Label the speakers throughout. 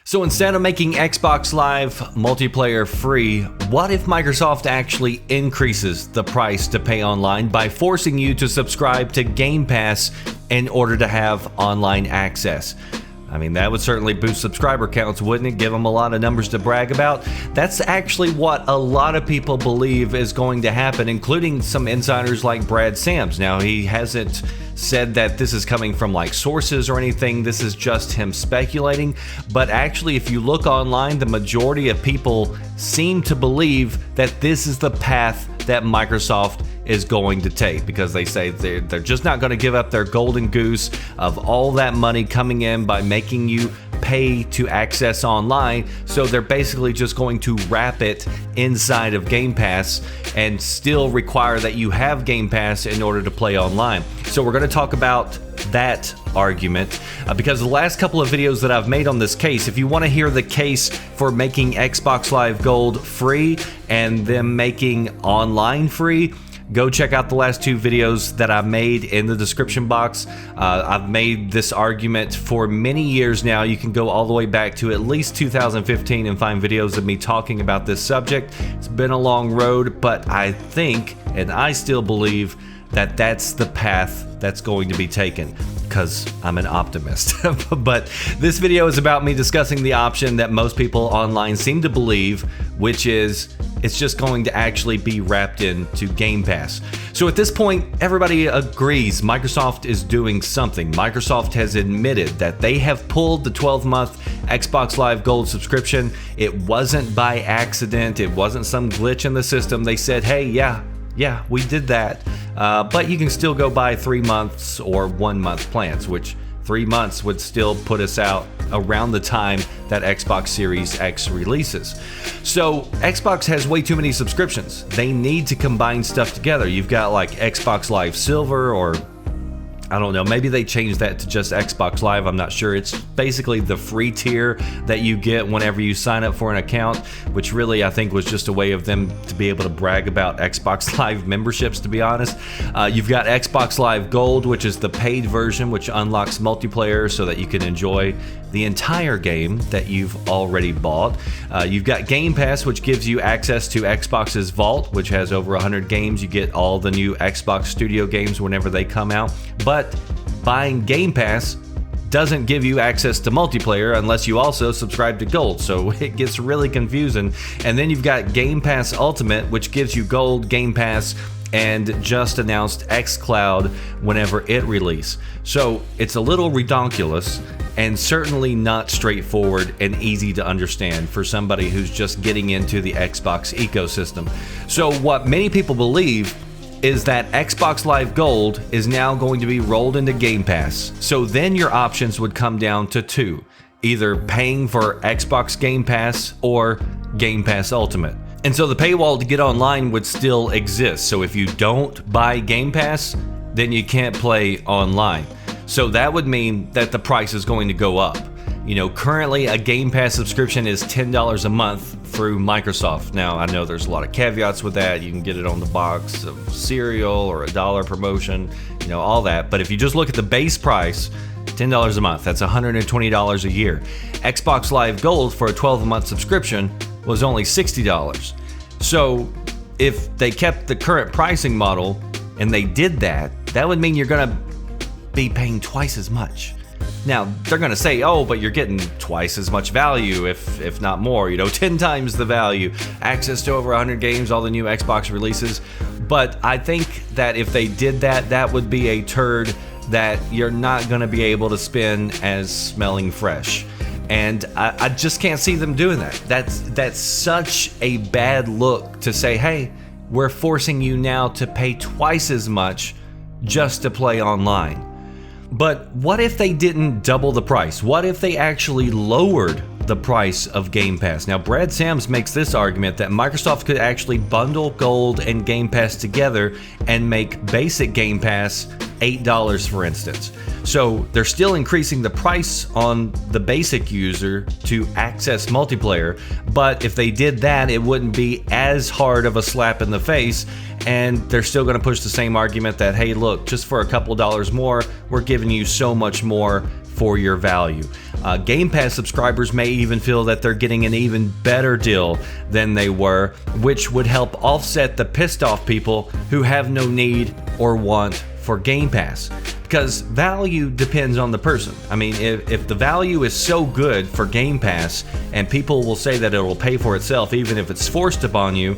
Speaker 1: So instead of making Xbox Live multiplayer free, what if Microsoft actually increases the price to pay online by forcing you to subscribe to Game Pass in order to have online access? I mean, that would certainly boost subscriber counts, wouldn't it? Give them a lot of numbers to brag about. That's actually what a lot of people believe is going to happen, including some insiders like Brad Sams. Now, he hasn't said that this is coming from like sources or anything. This is just him speculating. But actually, if you look online, the majority of people seem to believe that this is the path that Microsoft is going to take, because they say they're just not going to give up their golden goose of all that money coming in by making you pay to access online. So they're basically just going to wrap it inside of Game Pass and still require that you have Game Pass in order to play online. So we're going to talk about that argument because the last couple of videos that I've made on this case, if you want to hear the case for making Xbox Live Gold free and them making online free, go check out the last two videos that I made in the description box. I've made this argument for many years now. You can go all the way back to at least 2015 and find videos of me talking about this subject. It's been a long road, but I think, and I still believe, that that's the path that's going to be taken, because I'm an optimist. But this video is about me discussing the option that most people online seem to believe, which is it's just going to actually be wrapped into Game Pass. So at this point, everybody agrees Microsoft is doing something. Microsoft has admitted that they have pulled the 12-month Xbox Live Gold subscription. It wasn't by accident. It wasn't some glitch in the system. They said, hey, yeah, we did that. But you can still go buy 3 months or 1 month plans, which 3 months would still put us out around the time that Xbox Series X releases. So Xbox has way too many subscriptions. They need to combine stuff together. You've got like Xbox Live Silver, or I don't know, maybe they changed that to just Xbox Live, I'm not sure. It's basically the free tier that you get whenever you sign up for an account, which really I think was just a way of them to be able to brag about Xbox Live memberships, to be honest. You've got Xbox Live Gold, which is the paid version, which unlocks multiplayer so that you can enjoy the entire game that you've already bought. You've got Game Pass, which gives you access to Xbox's Vault, which has over 100 games. You get all the new Xbox Studio games whenever they come out. But buying Game Pass doesn't give you access to multiplayer unless you also subscribe to Gold, so it gets really confusing. And then you've got Game Pass Ultimate, which gives you Gold, Game Pass, and just announced xCloud whenever it releases. So it's a little redonkulous and certainly not straightforward and easy to understand for somebody who's just getting into the Xbox ecosystem. So what many people believe is that Xbox Live Gold is now going to be rolled into Game Pass. So then your options would come down to two: either paying for Xbox Game Pass or Game Pass Ultimate. And so the paywall to get online would still exist. So if you don't buy Game Pass, then you can't play online. So that would mean that the price is going to go up. You know, currently a Game Pass subscription is $10 a month through Microsoft. Now, I know there's a lot of caveats with that. You can get it on the box of cereal or $1 promotion, you know, all that. But if you just look at the base price, $10 a month, that's $120 a year. Xbox Live Gold for a 12-month subscription was only $60. So if they kept the current pricing model and they did that, that would mean you're going to be paying twice as much. Now, they're going to say, oh, but you're getting twice as much value, if not more, 10 times the value, access to over 100 games, all the new Xbox releases. But I think that if they did that, that would be a turd that you're not going to be able to spin as smelling fresh. And I just can't see them doing that. That's such a bad look to say, hey, we're forcing you now to pay twice as much just to play online. But what if they didn't double the price? What if they actually lowered the price of Game Pass? Now, Brad Sams makes this argument that Microsoft could actually bundle Gold and Game Pass together and make basic Game Pass $8, for instance. So they're still increasing the price on the basic user to access multiplayer, but if they did that, it wouldn't be as hard of a slap in the face, and they're still going to push the same argument that, hey, look, just for a couple dollars more, we're giving you so much more for your value. Game Pass subscribers may even feel that they're getting an even better deal than they were, which would help offset the pissed off people who have no need or want for Game Pass. Because value depends on the person. I mean, if the value is so good for Game Pass and people will say that it will pay for itself even if it's forced upon you,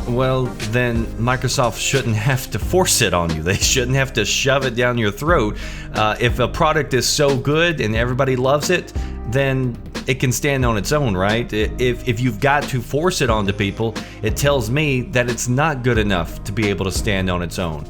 Speaker 1: well, then Microsoft shouldn't have to force it on you. They shouldn't have to shove it down your throat. If a product is so good and everybody loves it, then it can stand on its own, right? If you've got to force it onto people, it tells me that it's not good enough to be able to stand on its own.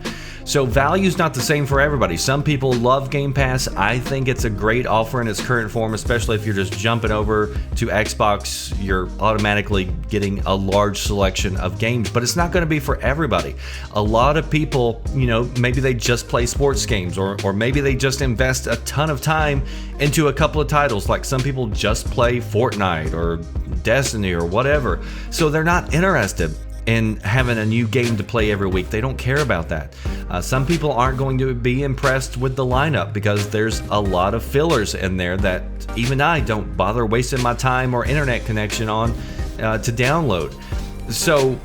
Speaker 1: So value's not the same for everybody. Some people love Game Pass. I think it's a great offer in its current form, especially if you're just jumping over to Xbox. You're automatically getting a large selection of games, but it's not going to be for everybody. A lot of people, maybe they just play sports games, or maybe they just invest a ton of time into a couple of titles. Like some people just play Fortnite or Destiny or whatever. So they're not interested in having a new game to play every week. They don't care about that. Some people aren't going to be impressed with the lineup because there's a lot of fillers in there that even I don't bother wasting my time or internet connection on to download. So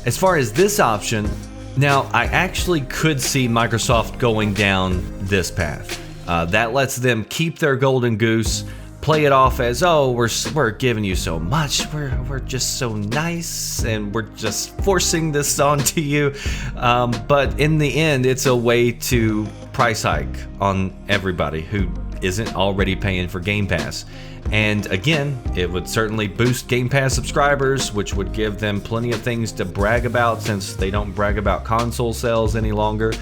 Speaker 1: as far as this option, now I actually could see Microsoft going down this path. That lets them keep their golden goose, play it off as, oh, we're giving you so much, we're just so nice, and we're just forcing this onto you. But in the end, it's a way to price hike on everybody who isn't already paying for Game Pass. And again, it would certainly boost Game Pass subscribers, which would give them plenty of things to brag about since they don't brag about console sales any longer.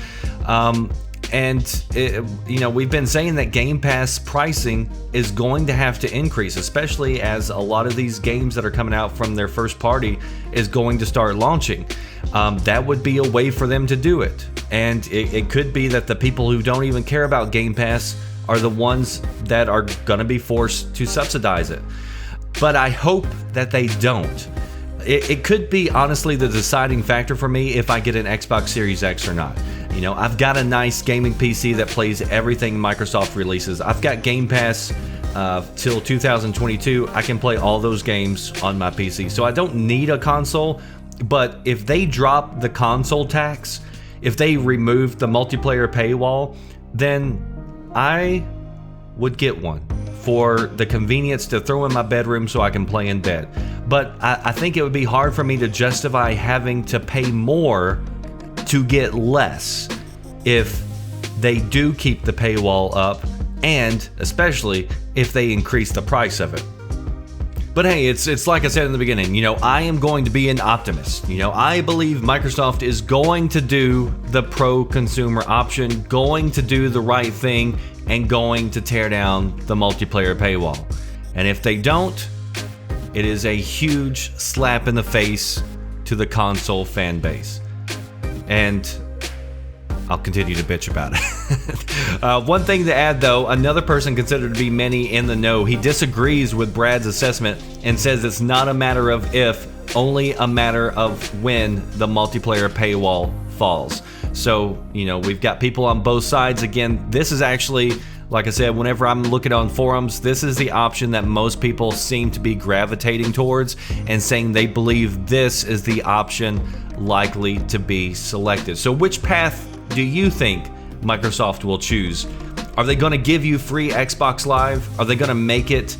Speaker 1: We've been saying that Game Pass pricing is going to have to increase, especially as a lot of these games that are coming out from their first party is going to start launching. That would be a way for them to do it. And it could be that the people who don't even care about Game Pass are the ones that are going to be forced to subsidize it. But I hope that they don't. It could be honestly the deciding factor for me if I get an Xbox Series X or not. I've got a nice gaming PC that plays everything Microsoft releases. I've got Game Pass till 2022. I can play all those games on my PC. So I don't need a console, but if they drop the console tax, if they remove the multiplayer paywall, then I would get one for the convenience to throw in my bedroom so I can play in bed. But I think it would be hard for me to justify having to pay more to get less if they do keep the paywall up, and especially if they increase the price of it. But hey, it's like I said in the beginning, I am going to be an optimist. I believe Microsoft is going to do the pro-consumer option, going to do the right thing, and going to tear down the multiplayer paywall. And if they don't, it is a huge slap in the face to the console fan base. And I'll continue to bitch about it. One thing to add though, another person considered to be many in the know, he disagrees with Brad's assessment and says it's not a matter of if, only a matter of when the multiplayer paywall falls. So, we've got people on both sides. Again, this is actually, like I said, whenever I'm looking on forums, this is the option that most people seem to be gravitating towards and saying they believe this is the option likely to be selected. So which path do you think Microsoft will choose? Are they going to give you free Xbox Live? Are they going to make it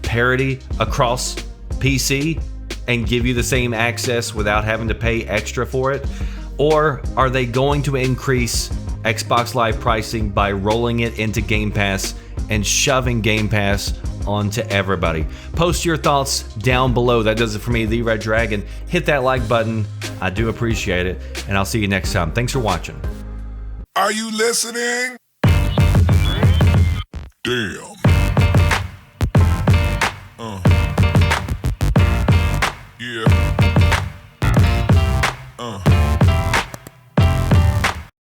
Speaker 1: parity across PC and give you the same access without having to pay extra for it? Or are they going to increase Xbox Live pricing by rolling it into Game Pass and shoving Game Pass onto everybody? Post your thoughts down below. That does it for me, The Red Dragon. Hit that like button. I do appreciate it, and I'll see you next time. Thanks for watching.
Speaker 2: Are you listening? Damn.